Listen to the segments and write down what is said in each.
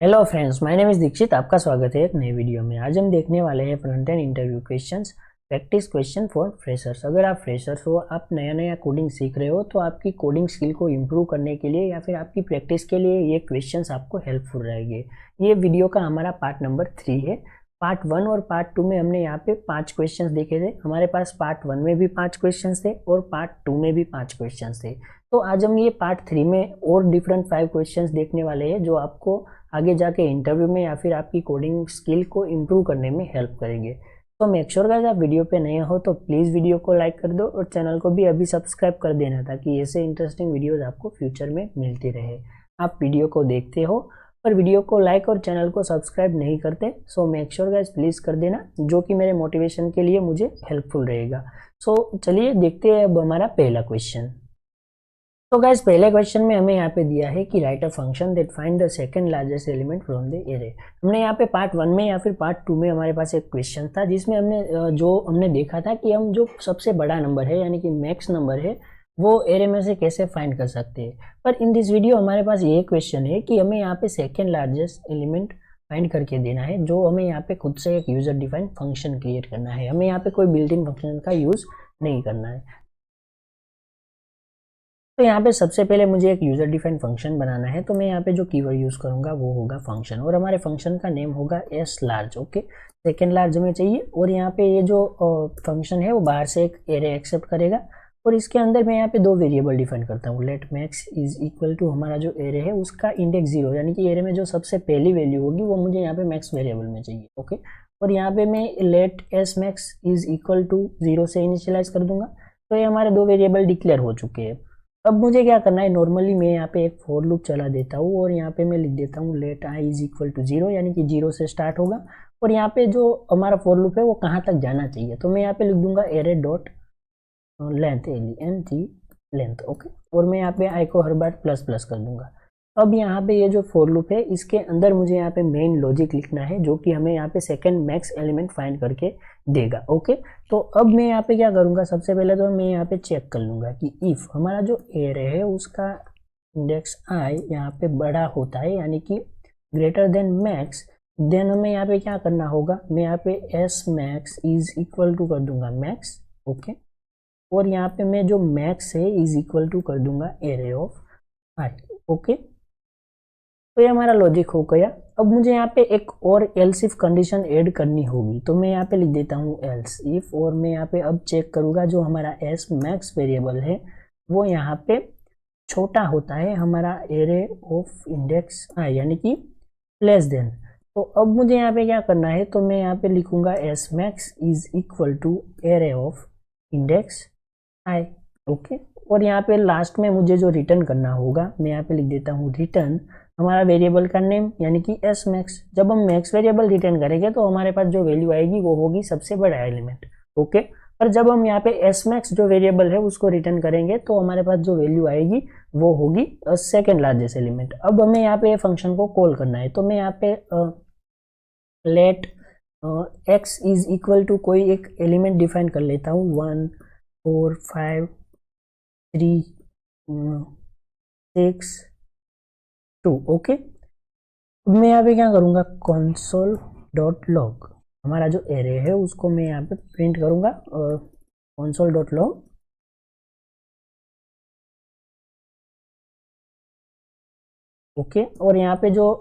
Hello friends, my name is Dikshit. आपका स्वागत है एक नई वीडियो में। आज हम देखने वाले हैं front end interview questions, practice question for freshers. अगर आप फ्रेशर्स हो, आप नया नया कोडिंग सीख रहे हो, तो आपकी कोडिंग स्किल को इम्प्रूव करने के लिए या फिर आपकी प्रैक्टिस के लिए ये क्वेश्चंस आपको हेल्पफुल रहेंगे। ये वीडियो का हमारा पार्ट नंबर 3 है। पार्ट 1 और पार्ट 2 में हमने यहाँ पे 5 क्वेश्चंस देखे थे। हमारे पास पार्ट 1 में भी 5 क्वेश्चंस थे और पार्ट 2 में भी 5 क्वेश्चंस थे। तो आज हम ये पार्ट 3 में और डिफरेंट 5 क्वेश्चंस देखने वाले हैं, जो आपको आगे जाके इंटरव्यू में या फिर आपकी कोडिंग स्किल को इम्प्रूव करने में हेल्प करेंगे। तो मेक श्योर गाइस, आप वीडियो पे नए हो तो प्लीज़ वीडियो को लाइक कर दो और चैनल को भी अभी सब्सक्राइब कर देना, ताकि ऐसे इंटरेस्टिंग वीडियोस आपको फ्यूचर में मिलती रहे। आप वीडियो को देखते हो पर वीडियो को लाइक और चैनल को सब्सक्राइब नहीं करते, so make sure guys please कर देना, जो कि मेरे मोटिवेशन के लिए मुझे हेल्पफुल रहेगा। सो चलिए देखते हैं अब हमारा पहला क्वेश्चन। तो गाइस, पहले क्वेश्चन में हमें यहाँ पे दिया है कि write a function that find the second largest element from the array. हमने यहाँ पे पार्ट 1 में या फिर पार्ट 2 में हमारे पास एक क्वेश्चन था, जिसमें हमने देखा था कि हम जो सबसे बड़ा नंबर है यानी कि मैक्स नंबर है, वो एरे में से कैसे फाइंड कर सकते हैं। पर इन दिस वीडियो हमारे पास ये क्वेश्चन है कि हमें यहाँ पे सेकेंड लार्जेस्ट एलिमेंट फाइंड करके देना है, जो हमें यहाँ पे खुद से एक यूजर डिफाइंड फंक्शन क्रिएट करना है। हमें यहाँ पे कोई बिल्ट इन फंक्शन का यूज नहीं करना है। तो यहाँ पे सबसे पहले मुझे एक यूजर डिफाइंड फंक्शन बनाना है, तो मैं यहाँ पे जो कीवर्ड यूज करूंगा वो होगा फंक्शन, और हमारे फंक्शन का नेम होगा S large. Okay, second large हमें चाहिए, और यहाँ पे ये जो फंक्शन है वो बाहर से एक एरे एक्सेप्ट करेगा, और इसके अंदर मैं यहाँ पे दो वेरिएबल डिफाइन करता हूँ। Let max is equal to हमारा जो एरे है उसका इंडेक्स 0, यानी कि एरे में जो सबसे पहली वैल्यू होगी वो मुझे यहाँ पे मैक्स वेरिएबल में चाहिए। ओके, और यहाँ पे मैं let s max is equal to 0 से इनिशियलाइज कर दूंगा। तो ये हमारे दो वेरिएबल डिक्लेयर हो चुके हैं। अब मुझे क्या करना है, नॉर्मली मैं यहाँ पे एक फॉर लूप चला देता हूँ, और यहाँ पे मैं लिख देता हूँ let i is equal to 0, यानी कि 0 से स्टार्ट होगा। और यहाँ पे जो हमारा फॉर लूप है वो कहाँ तक जाना चाहिए, तो मैं यहाँ पे लिख दूंगा array dot length, length. Okay, और मैं यहाँ पे आई को हर बार प्लस प्लस कर दूंगा। अब यहाँ पे ये जो फॉर लूप है, इसके अंदर मुझे यहाँ पे मेन लॉजिक लिखना है, जो कि हमें यहाँ पे सेकंड मैक्स एलिमेंट फाइंड करके देगा। ओके, तो अब मैं यहाँ पे क्या करूँगा, सबसे पहले तो मैं यहाँ पे चेक कर लूँगा कि इफ़ हमारा जो एरे है उसका इंडेक्स आई यहाँ पे बड़ा होता है, यानी कि ग्रेटर देन मैक्स, देन हमें यहाँ पे क्या करना होगा, मैं यहाँ पे s max is equal to कर दूंगा मैक्स। ओके, और यहाँ पे मैं जो मैक्स है इज इक्वल टू कर दूंगा एरे ऑफ आई। ओके, तो ये हमारा लॉजिक हो गया। अब मुझे यहाँ पे एक और एल्स इफ कंडीशन ऐड करनी होगी, तो मैं यहाँ पे लिख देता हूँ एल्स इफ, और मैं यहाँ पे अब चेक करूँगा जो हमारा एस मैक्स वेरिएबल है वो यहाँ पे छोटा होता है हमारा एरे ऑफ इंडेक्स आई, यानी कि लेस देन। तो अब मुझे यहाँ पे क्या करना है, तो मैं यहाँ पे लिखूंगा s max is equal to array of index i. Okay, और यहाँ पे लास्ट में मुझे जो रिटर्न करना होगा, मैं यहाँ पे लिख देता हूँ रिटर्न हमारा वेरिएबल का नेम, यानी कि एस मैक्स। जब हम मैक्स वेरिएबल रिटर्न करेंगे तो हमारे पास जो वैल्यू आएगी वो होगी सबसे बड़ा एलिमेंट। ओके, पर जब हम यहाँ पे एस मैक्स जो वेरिएबल है उसको रिटर्न करेंगे तो हमारे पास जो वैल्यू आएगी वो होगी सेकेंड लार्जेस्ट एलिमेंट। अब हमें यहाँ पे फंक्शन को कॉल करना है, तो मैं यहाँ पे let x is equal to कोई एक एलिमेंट डिफाइन कर लेता हूँ, 1 4 5 3 6 2। ओके, मैं यहाँ पे क्या करूँगा, console डॉट लॉग हमारा जो एरे है उसको मैं यहाँ पे प्रिंट करूँगा, console डॉट लॉग। ओके, और यहाँ पे जो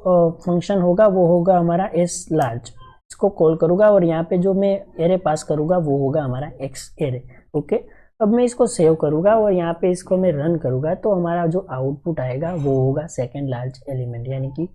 फंक्शन होगा वो होगा हमारा एस लार्ज, इसको कॉल करूँगा, और यहाँ पे जो मैं एरे पास करूँगा वो होगा हमारा एक्स एरे। ओके, अब मैं इसको सेव करूँगा और यहाँ पे इसको मैं रन करूँगा, तो हमारा जो आउटपुट आएगा वो होगा सेकेंड लार्ज एलिमेंट, यानी कि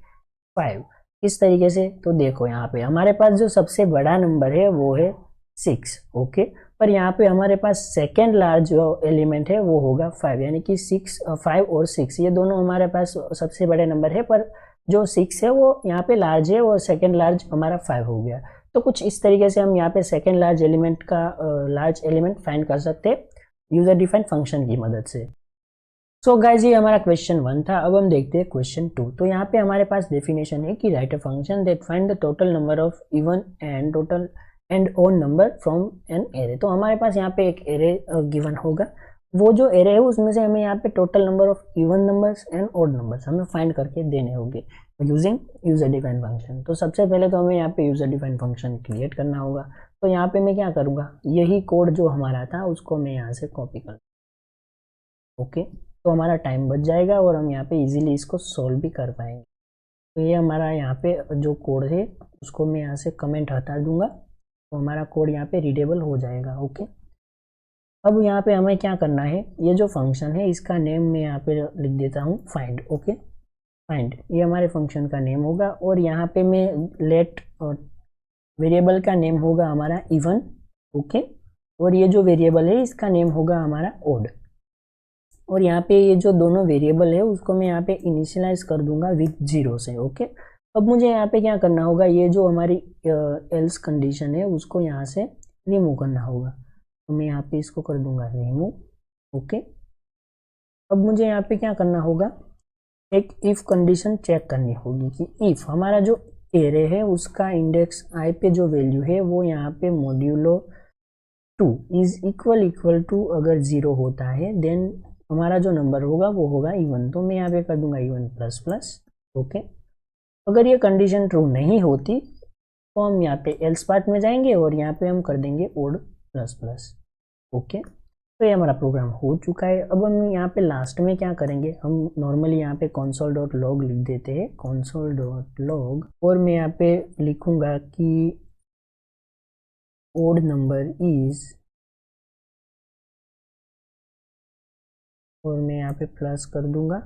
5। इस तरीके से तो देखो यहाँ पे हमारे पास जो सबसे बड़ा नंबर है वो है 6। ओके, पर यहाँ पे हमारे पास सेकेंड लार्ज जो एलिमेंट है वो होगा 5, यानी कि 5 और 6 ये दोनों हमारे पास सबसे बड़े नंबर है, पर जो 6 है वो यहाँ पे लार्ज है और सेकेंड लार्ज हमारा 5 हो गया। तो कुछ इस तरीके से हम यहाँ पे सेकेंड लार्ज एलिमेंट का लार्ज एलिमेंट फाइंड कर सकते हैं यूजर डिफाइंड फंक्शन की मदद से। सो गाइज, ये हमारा क्वेश्चन 1 था। अब हम देखते हैं क्वेश्चन 2। तो यहाँ पे हमारे पास डेफिनेशन है कि write a function that find the total number of even and total and odd number from an array. तो हमारे पास यहाँ पे एक एरे गिवन होगा, वो जो एरे है उसमें से हमें यहाँ पे total number of even numbers and odd numbers हमें फाइंड करके देने होंगे यूजिंग यूजर डिफाइन फंक्शन। तो सबसे पहले तो हमें यहाँ पे यूजर डिफाइन फंक्शन क्रिएट करना होगा। तो यहाँ पे मैं क्या करूँगा, यही कोड जो हमारा था उसको मैं यहाँ से कॉपी कर, ओके। तो हमारा टाइम बच जाएगा और हम यहाँ पे इजीली इसको सॉल्व भी कर पाएंगे। तो ये हमारा यहाँ पे जो कोड है उसको मैं यहाँ से कमेंट हटा दूंगा, तो हमारा कोड यहाँ पे रीडेबल हो जाएगा, ओके। अब यहाँ पे हमें क्या करना है, ये जो फंक्शन है इसका नेम मैं यहाँ पे लिख देता हूँ फाइंड, ओके। फाइंड ये हमारे फंक्शन का नेम होगा और यहाँ पे मैं लेट वेरिएबल का नेम होगा हमारा इवन, ओके। और ये जो वेरिएबल है इसका नेम होगा हमारा ओड। और यहाँ पे ये जो दोनों वेरिएबल है उसको मैं यहाँ पे इनिशियलाइज कर दूंगा विथ 0 से, ओके। अब मुझे यहाँ पे क्या करना होगा, ये जो हमारी एल्स कंडीशन है उसको यहाँ से रिमूव करना होगा। तो मैं यहाँ पे इसको कर दूंगा रिमूव, ओके। अब मुझे यहाँ पे क्या करना होगा, एक इफ कंडीशन चेक करनी होगी कि इफ हमारा जो एरे है उसका इंडेक्स आई पे जो वैल्यू है वो यहाँ पे मॉड्यूलो 2 इज इक्वल टू अगर 0 होता है देन हमारा जो नंबर होगा वो होगा इवन। तो मैं यहाँ पे कर दूंगा इवन प्लस प्लस, ओके। अगर ये कंडीशन ट्रू नहीं होती तो हम यहाँ पे एल्स पार्ट में जाएंगे और यहाँ पे हम कर देंगे ओड प्लस प्लस, ओके। तो ये हमारा प्रोग्राम हो चुका है। अब हम यहाँ पे लास्ट में क्या करेंगे, हम नॉर्मली यहाँ पे console.log लिख देते हैं, console.log, और मैं यहाँ पे लिखूंगा कि ओड नंबर इज, और मैं यहाँ पे प्लस कर दूंगा,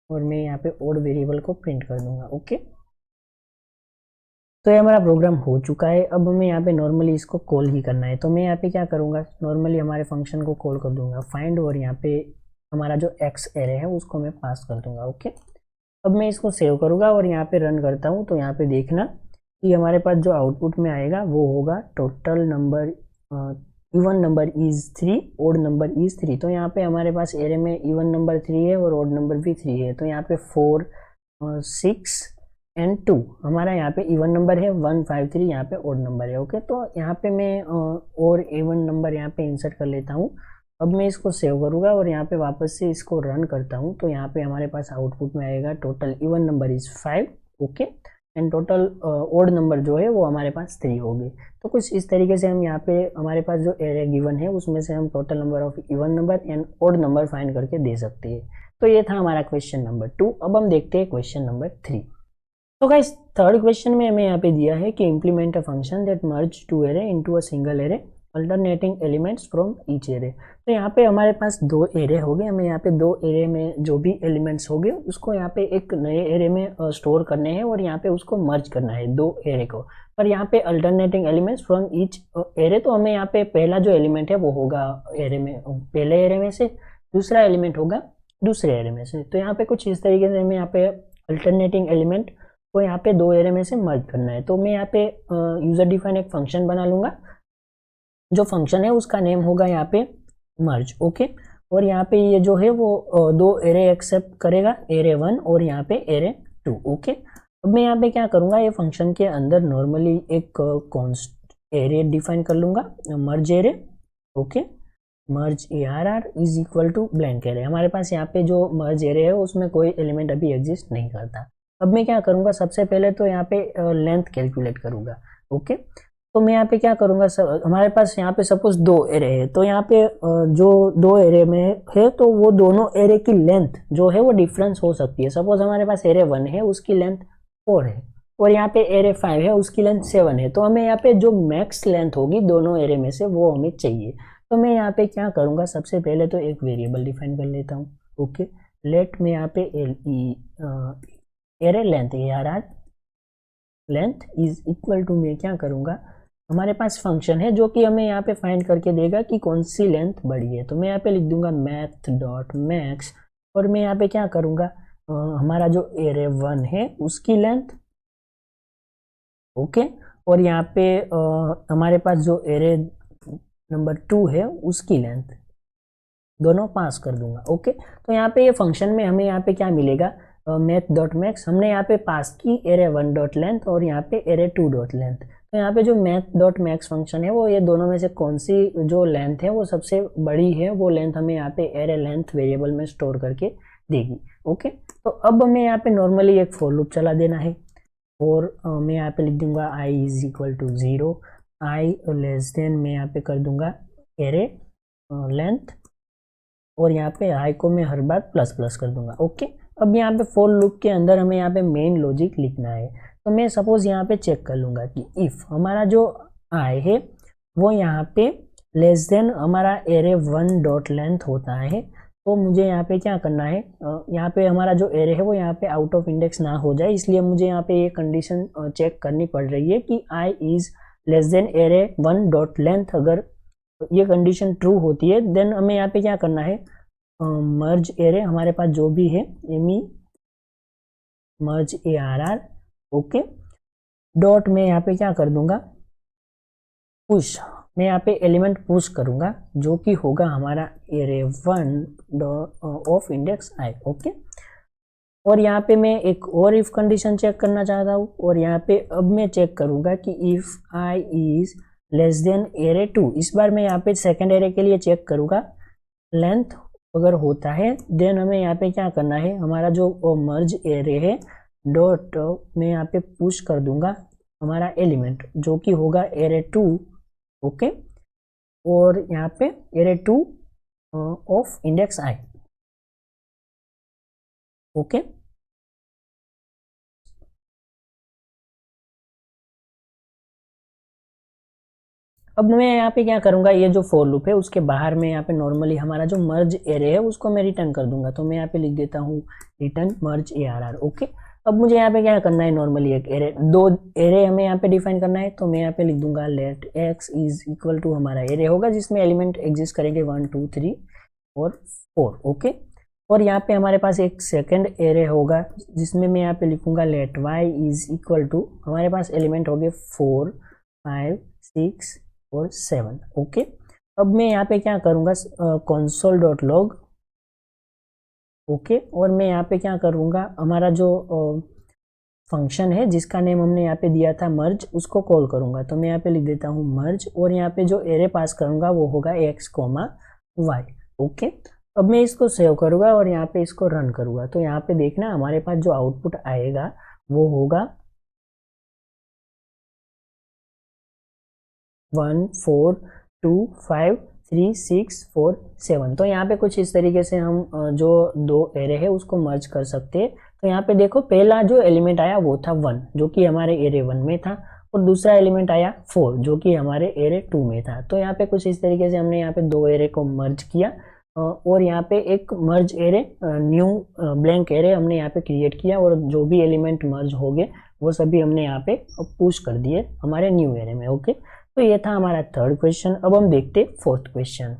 और मैं यहाँ पे ओड वेरिएबल को प्रिंट कर दूंगा, ओके। तो ये हमारा प्रोग्राम हो चुका है। अब हमें यहाँ पे नॉर्मली इसको कॉल ही करना है। तो मैं यहाँ पे क्या करूँगा, नॉर्मली हमारे फंक्शन को कॉल कर दूंगा फाइंड, और यहाँ पे हमारा जो एक्स एरे है उसको मैं पास कर दूंगा, ओके। अब मैं इसको सेव करूँगा और यहाँ पे रन करता हूँ। तो यहाँ पे देखना कि हमारे पास जो आउटपुट में आएगा वो होगा total number even number is 3, odd number is 3। तो यहाँ पे हमारे पास एरे में इवन नंबर 3 है और ओड नंबर भी 3 है। तो यहाँ पे 4 6 एंड 2 हमारा यहाँ पे इवन नंबर है, 1 5 3 यहाँ पे ओड नंबर है, ओके। तो यहाँ पे मैं और इवन नंबर यहाँ पे इंसर्ट कर लेता हूँ। अब मैं इसको सेव करूँगा और यहाँ पे वापस से इसको रन करता हूँ। तो यहाँ पे हमारे पास आउटपुट में आएगा total even number is 5, okay, and total odd number जो है वो हमारे पास 3 हो गए। तो कुछ इस तरीके से हम यहाँ पे हमारे पास जो एरे गिवन है उसमें से हम total number of even number and odd number find करके दे सकते हैं। तो ये था हमारा क्वेश्चन नंबर 2। अब हम देखते हैं क्वेश्चन नंबर 3। तो गाइस थर्ड क्वेश्चन में हमें यहाँ पे दिया है कि implement a function that merge two array into a single array alternating elements from each array. तो यहाँ पे हमारे पास 2 एरे हो गए, हमें यहाँ पे 2 एरे में जो भी एलिमेंट्स हो गए उसको यहाँ पे एक नए एरे में स्टोर करने हैं और यहाँ पे उसको मर्ज करना है 2 एरे को। पर यहाँ पे alternating elements from each array, तो हमें यहाँ पे पहला जो एलिमेंट है वो होगा एरे में, पहले एरे में से, दूसरा एलिमेंट होगा दूसरे एरे में से। तो यहाँ पे कुछ इस तरीके से हमें यहाँ पे अल्टरनेटिंग एलिमेंट को यहाँ पे 2 एरे में से मर्ज करना है। तो मैं यहाँ पे यूजर डिफाइन एक फंक्शन बना लूंगा, जो फंक्शन है उसका नेम होगा यहाँ पे मर्ज, ओके। और यहाँ पे ये जो है वो 2 एरे एक्सेप्ट करेगा, एरे 1 और यहाँ पे एरे 2, ओके। अब मैं यहाँ पे क्या करूँगा, ये फंक्शन के अंदर नॉर्मली एक कॉन्स्ट एरे डिफाइन कर लूँगा, merge array, okay. Merge ARR is equal to blank array. हमारे पास यहाँ पे जो मर्ज एरे है उसमें कोई एलिमेंट अभी एग्जिस्ट नहीं करता। अब मैं क्या करूँगा, सबसे पहले तो यहाँ पे लेंथ कैलकुलेट करूँगा, ओके। तो मैं यहाँ पे क्या करूँगा, हमारे पास यहाँ पे सपोज 2 एरे है, तो यहाँ पे जो 2 एरे में है तो वो दोनों एरे की लेंथ जो है वो डिफरेंस हो सकती है। सपोज हमारे पास एरे 1 है उसकी लेंथ 4 है और यहाँ पे एरे 5 है उसकी लेंथ 7 है। तो हमें यहाँ पे जो मैक्स लेंथ होगी दोनों एरे में से वो हमें चाहिए। तो मैं यहाँ पे क्या करूँगा, सबसे पहले तो एक वेरिएबल डिफाइन कर लेता हूँ, ओके। लेट में यहाँ पे array length ARR length is equal to, मैं क्या करूँगा, हमारे पास फंक्शन है जो कि हमें यहाँ पे फाइंड करके देगा कि कौन सी लेंथ बड़ी है। तो मैं यहाँ पे लिख दूंगा मैथ डॉट मैक्स, और मैं यहाँ पे क्या करूँगा, हमारा जो एरे 1 है उसकी लेंथ, ओके, और यहाँ पे हमारे पास जो एरे नंबर 2 है उसकी लेंथ, दोनों पास कर दूंगा, ओके। तो यहाँ पे ये फंक्शन में हमें यहाँ पे क्या मिलेगा, मैथ डॉट मैक्स हमने यहाँ पे पास की एरे 1 डॉट लेंथ और यहाँ पे एरे 2 डॉट लेंथ। तो यहाँ पे जो मैथ डॉट मैक्स फंक्शन है वो ये दोनों में से कौन सी जो लेंथ है वो सबसे बड़ी है, वो लेंथ हमें यहाँ पे एरे लेंथ वेरिएबल में स्टोर करके देगी। ओके, तो अब हमें यहाँ पे नॉर्मली एक फॉर लूप चला देना है। और मैं यहाँ पे लिख दूंगा i is equal to 0, i less than मैं यहाँ पे कर दूंगा एरे लेंथ, और यहाँ पे i को मैं हर बार प्लस प्लस कर दूंगा। ओके, अब यहाँ पे फॉर लूप के अंदर हमें यहाँ पे मेन लॉजिक लिखना है। तो मैं सपोज यहाँ पे चेक कर लूंगा कि इफ हमारा जो i है वो यहाँ पे लेस देन हमारा एरे 1 डॉट लेंथ होता है, तो मुझे यहाँ पे क्या करना है, यहाँ पे हमारा जो एरे है वो यहाँ पे आउट ऑफ इंडेक्स ना हो जाए, इसलिए मुझे यहाँ पे ये कंडीशन चेक करनी पड़ रही है कि i is less than array 1 dot length. अगर ये कंडीशन ट्रू होती है देन हमें यहाँ पे क्या करना है, मर्ज एरे हमारे पास जो भी है एमी मर्ज ARR। ओके, डॉट में यहाँ पे क्या कर दूंगा, पुश, मैं यहाँ पे एलिमेंट पुश करूंगा जो कि होगा हमारा array 1 of index i। Okay, और यहाँ पे मैं एक और इफ कंडीशन चेक करना चाहता हूँ, और यहाँ पे अब मैं चेक करूंगा कि if i is less than array 2, इस बार मैं यहाँ पे सेकेंड एरे के लिए चेक करूंगा लेंथ अगर होता है देन हमें यहाँ पे क्या करना है, हमारा जो मर्ज एरे है डॉट मैं यहाँ पे पुश कर दूंगा हमारा एलिमेंट जो कि होगा एरे 2। ओके, और यहाँ पे array 2 of index i। Okay, अब मैं यहाँ पे क्या करूंगा, ये जो फॉर लूप है उसके बाहर में यहाँ पे नॉर्मली हमारा जो मर्ज एरे है उसको मैं रिटर्न कर दूंगा। तो मैं यहाँ पे लिख देता हूँ रिटर्न मर्ज ARR। ओके, अब मुझे यहाँ पे क्या करना है, नॉर्मली एक एरे, दो एरे हमें यहाँ पे डिफाइन करना है। तो मैं यहाँ पे लिख दूंगा let x is equal to हमारा एरे होगा जिसमें एलिमेंट एग्जिस्ट करेंगे 1 2 3 और 4। ओके, और यहाँ पे हमारे पास एक सेकेंड एरे होगा जिसमें मैं यहाँ पे लिखूंगा let y is equal to, हमारे पास एलिमेंट हो गए 4 5 6 और 7। ओके, अब मैं यहाँ पे क्या करूंगा, console डॉट लॉग। ओके, और मैं यहाँ पे क्या करूंगा, हमारा जो फंक्शन है जिसका नेम हमने यहाँ पे दिया था मर्ज, उसको कॉल करूंगा। तो मैं यहाँ पे लिख देता हूँ मर्ज, और यहाँ पे जो एरे पास करूंगा वो होगा x, y। ओके, अब मैं इसको सेव करूंगा और यहाँ पे इसको रन करूंगा। तो यहाँ पे देखना हमारे पास जो आउटपुट आएगा वो होगा 1 4 2 5 3 6 4 7। तो यहाँ पे कुछ इस तरीके से हम जो दो एरे है उसको मर्ज कर सकते हैं। तो यहाँ पे देखो पहला जो एलिमेंट आया वो था 1 जो कि हमारे एरे 1 में था, और दूसरा एलिमेंट आया 4 जो कि हमारे एरे 2 में था। तो यहाँ पे कुछ इस तरीके से हमने यहाँ पे दो एरे को मर्ज किया, और यहाँ पे एक मर्ज एरे न्यू ब्लैंक एरे हमने यहाँ पे क्रिएट किया, और जो भी एलिमेंट मर्ज हो गए वो सभी हमने यहाँ पे पुश कर दिए हमारे न्यू एरे में। ओके, तो ये था हमारा थर्ड क्वेश्चन। अब हम देखते फोर्थ क्वेश्चन।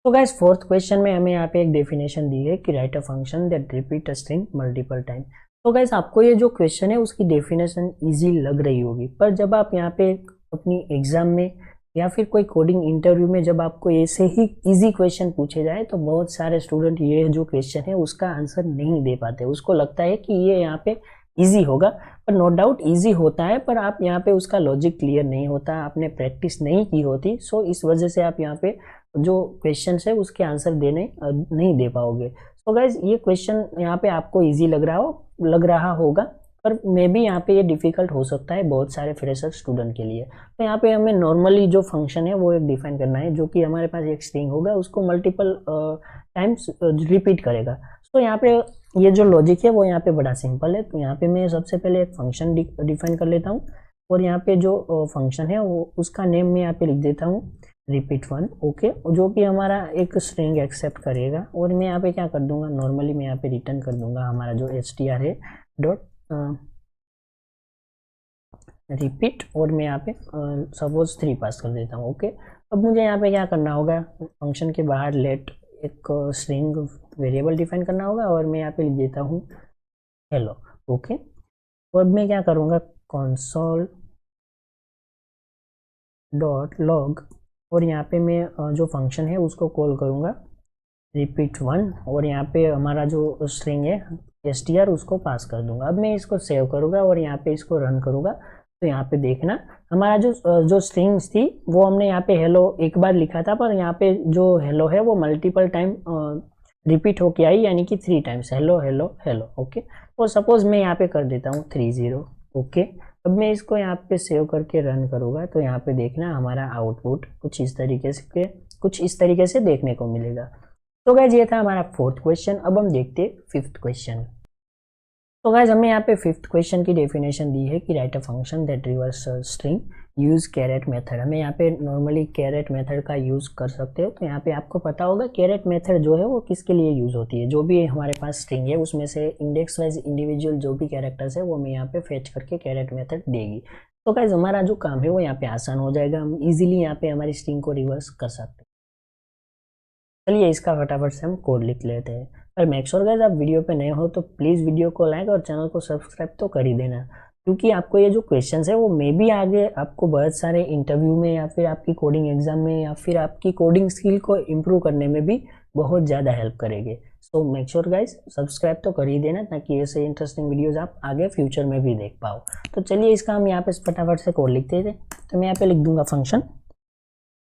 तो गाइस फोर्थ क्वेश्चन में हमें यहाँ पे एक डेफिनेशन दी है कि write a function that repeat a string multiple time. तो गाइस आपको ये जो क्वेश्चन है उसकी डेफिनेशन इजी लग रही होगी, पर जब आप यहाँ पे अपनी एग्जाम में या फिर कोई कोडिंग इंटरव्यू में जब आपको ऐसे ही इजी क्वेश्चन पूछे जाए तो बहुत सारे स्टूडेंट ये जो क्वेश्चन है उसका आंसर नहीं दे पाते। उसको लगता है कि ये यहाँ पे इजी होगा, पर नो डाउट इजी होता है, पर आप यहाँ पे उसका लॉजिक क्लियर नहीं होता, आपने प्रैक्टिस नहीं की होती। सो इस वजह से आप यहाँ पे जो क्वेश्चन है उसके आंसर देने नहीं दे पाओगे। सो गाइज ये क्वेश्चन यहाँ पे आपको इजी लग रहा होगा, पर मे भी यहाँ पे ये डिफिकल्ट हो सकता है बहुत सारे फ्रेशर स्टूडेंट के लिए। तो यहाँ पे हमें नॉर्मली जो फंक्शन है वो एक डिफाइन करना है, जो कि हमारे पास एक स्ट्रिंग होगा उसको मल्टीपल टाइम्स रिपीट करेगा। तो यहाँ पे ये जो लॉजिक है वो यहाँ पे बड़ा सिंपल है। तो यहाँ पे मैं सबसे पहले एक फंक्शन डिफाइन कर लेता हूँ, और यहाँ पे जो फंक्शन है वो उसका नेम मैं यहाँ पे लिख देता हूँ repeat1। ओके, जो कि हमारा एक स्ट्रिंग एक्सेप्ट करेगा, और मैं यहाँ पे क्या कर दूंगा, नॉर्मली मैं यहाँ पे रिटर्न कर दूंगा हमारा जो str है डॉट रिपीट, और मैं यहाँ पे सपोज 3 पास कर देता हूँ। ओके, अब मुझे यहाँ पे क्या करना होगा, फंक्शन के बाहर लेट एक स्ट्रिंग वेरिएबल डिफाइन करना होगा, और मैं यहाँ पे लिख देता हूँ हेलो। ओके, और मैं क्या करूँगा console डॉट लॉग, और यहाँ पे मैं जो फंक्शन है उसको कॉल करूँगा repeat1, और यहाँ पे हमारा जो स्ट्रिंग है str उसको पास कर दूंगा। अब मैं इसको सेव करूँगा और यहाँ पे इसको रन करूँगा। तो यहाँ पे देखना हमारा जो स्ट्रिंग्स थी वो हमने यहाँ पे हेलो एक बार लिखा था, पर यहाँ पे जो हेलो है वो मल्टीपल टाइम रिपीट होके आई, यानी कि 3 times hello hello hello. Okay, और सपोज मैं यहाँ पे कर देता हूँ 30। ओके, अब मैं इसको यहाँ पे सेव करके रन करूँगा तो यहाँ पे देखना हमारा आउटपुट कुछ इस तरीके से देखने को मिलेगा। तो गाइज ये था हमारा 4th क्वेश्चन। अब हम देखते हैं 5th क्वेश्चन। तो गाइज हमें यहाँ पे 5th क्वेश्चन की डेफिनेशन दी है कि write a function that reverse string use char at method. हमें यहाँ पे नॉर्मली कैरेट मेथड का यूज कर सकते हो। तो यहाँ पे आपको पता होगा कैरेट मेथड जो है वो किसके लिए यूज होती है, जो भी हमारे पास स्ट्रिंग है उसमें से इंडेक्स वाइज इंडिविजुअल जो भी कैरेक्टर्स है वो हमें यहाँ पे फेच करके कैरेट मेथड देगी। तो गाइज हमारा जो काम है वो यहाँ पे आसान हो जाएगा, हम इजीली यहाँ पे हमारी स्ट्रिंग को रिवर्स कर सकते हैं। चलिए इसका फटाफट से हम कोड लिख लेते हैं। और मेक श्योर गाइस आप वीडियो पे नए हो तो प्लीज़ वीडियो को लाइक और चैनल को सब्सक्राइब तो कर ही देना, क्योंकि आपको ये जो क्वेश्चंस है वो मे बी आगे आपको बहुत सारे इंटरव्यू में या फिर आपकी कोडिंग एग्जाम में या फिर आपकी कोडिंग स्किल को इम्प्रूव करने में भी बहुत ज़्यादा हेल्प करेंगे। So make sure guys subscribe तो कर ही देना, ताकि ऐसे इंटरेस्टिंग वीडियोज़ आप आगे फ्यूचर में भी देख पाओ। तो चलिए इसका हम यहाँ पे फटाफट से कोड लिखते थे। तो मैं यहाँ पे लिख दूंगा फंक्शन।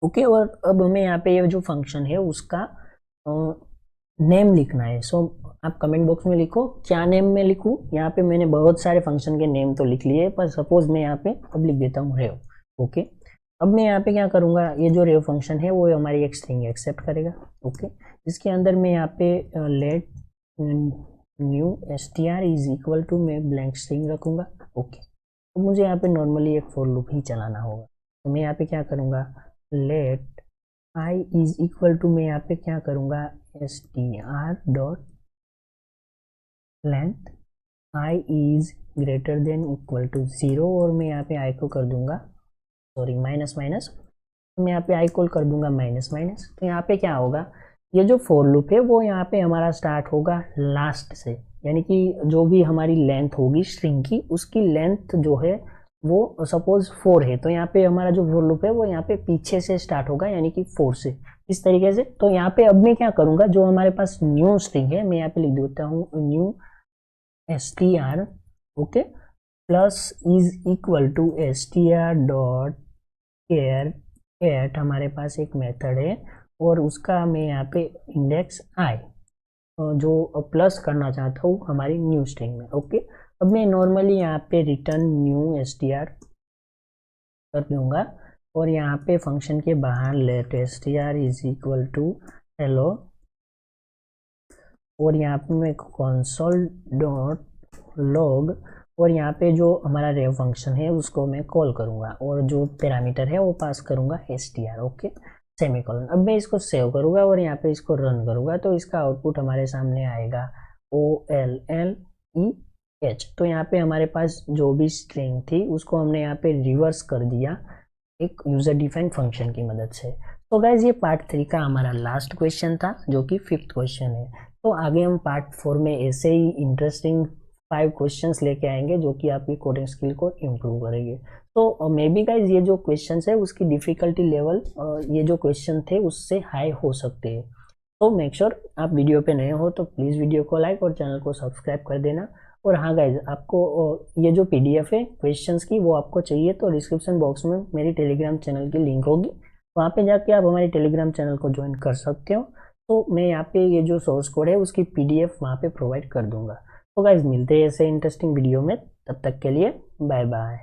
ओके, और अब हमें यहाँ पे ये जो फंक्शन है उसका नेम लिखना है। सो आप कमेंट बॉक्स में लिखो क्या नेम में लिखूँ। यहाँ पे मैंने बहुत सारे फंक्शन के नेम तो लिख लिए, पर सपोज मैं यहाँ पे अब लिख देता हूँ रेव। ओके, अब मैं यहाँ पे क्या करूँगा, ये जो रेव फंक्शन है वो हमारी एक स्ट्रिंग एक्सेप्ट करेगा। ओके, इसके अंदर मैं यहाँ पे let new str is equal to मैं ब्लैंक स्ट्रिंग रखूँगा। ओके, तो मुझे यहाँ पे नॉर्मली एक फॉर लूप ही चलाना होगा। तो मैं यहाँ पे क्या करूँगा, let i is equal to मैं यहाँ पे क्या करूँगा str dot length i is greater than equal to 0, और मैं यहाँ पे आई को कर दूंगा माइनस माइनस। तो मैं यहाँ पे आई को कर दूंगा माइनस माइनस। तो यहाँ पे क्या होगा, ये जो फॉर लूप है वो यहाँ पे हमारा स्टार्ट होगा लास्ट से, यानी कि जो भी हमारी लेंथ होगी स्ट्रिंग की उसकी लेंथ जो है वो सपोज 4 है, तो यहाँ पे हमारा जो फॉर लूप है वो यहाँ पे पीछे से स्टार्ट होगा, यानी कि 4 से, इस तरीके से। तो यहाँ पे अब मैं क्या करूँगा, जो हमारे पास न्यू स्ट्रिंग है मैं यहाँ पे लिख देता हूँ new str। Okay, plus is equal to str dot char at, हमारे पास एक मेथड है और उसका मैं यहाँ पे इंडेक्स आई जो प्लस करना चाहता हूँ हमारी न्यू स्ट्रिंग में। ओके, अब मैं नॉर्मली यहाँ पे रिटर्न न्यू str कर दूंगा, और यहाँ पे फंक्शन के बाहर let str is equal to hello, और यहाँ पे मैं console डॉट लॉग, और यहाँ पे जो हमारा रेव फंक्शन है उसको मैं कॉल करूँगा और जो पैरामीटर है वो पास करूँगा str। Okay, semicolon. अब मैं इसको सेव करूँगा और यहाँ पे इसको रन करूँगा तो इसका आउटपुट हमारे सामने आएगा OLLEH। तो यहाँ पे हमारे पास जो भी स्ट्रिंग थी उसको हमने यहाँ पे रिवर्स कर दिया एक यूजर डिफाइंड फंक्शन की मदद से। तो गाइज ये पार्ट 3 का हमारा लास्ट क्वेश्चन था, जो कि 5th क्वेश्चन है। तो आगे हम पार्ट 4 में ऐसे ही इंटरेस्टिंग 5 क्वेश्चंस लेके आएंगे जो कि आपकी कोडिंग स्किल को इम्प्रूव करेंगे। तो मे बी गाइज ये जो क्वेश्चंस है उसकी डिफिकल्टी लेवल ये जो क्वेश्चन थे उससे हाई हो सकते हैं। तो मेक श्योर आप वीडियो पे नए हो तो प्लीज़ वीडियो को लाइक और चैनल को सब्सक्राइब कर देना। और हाँ गाइज, आपको ये जो PDF है क्वेश्चंस की वो आपको चाहिए तो डिस्क्रिप्शन बॉक्स में मेरी टेलीग्राम चैनल की लिंक होगी, वहाँ पे जाके आप हमारी टेलीग्राम चैनल को ज्वाइन कर सकते हो। तो मैं यहाँ पे ये जो सोर्स कोड है उसकी PDF वहाँ पे प्रोवाइड कर दूंगा। तो गाइज मिलते हैं ऐसे इंटरेस्टिंग वीडियो में, तब तक के लिए बाय बाय।